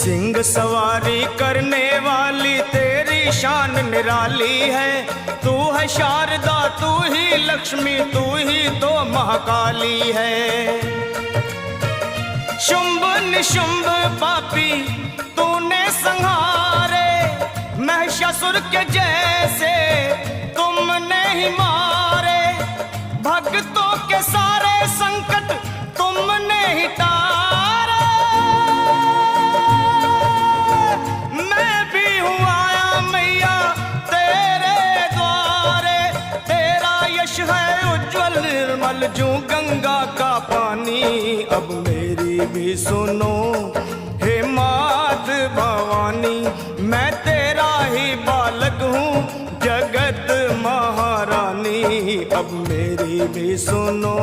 सिंह सवारी करने वाली तेरी शान निराली है। तू है शारदा, तू ही लक्ष्मी, तू ही तो महाकाली है। शुंभ निशुंभ पापी तूने संहारे, महिषासुर के जैसे तुमने ही मारे। भक्तों के सारे संकट तुमने ही तारे। मैं भी हूँ आया मैया तेरे द्वारे। तेरा यश है उज्जवल निर्मल जो गंगा का पानी। अब मेरी भी सुनो हे मात भवानी, मैं तेरा ही बालक हूँ जगत महारानी। अब मेरी भी सुनो।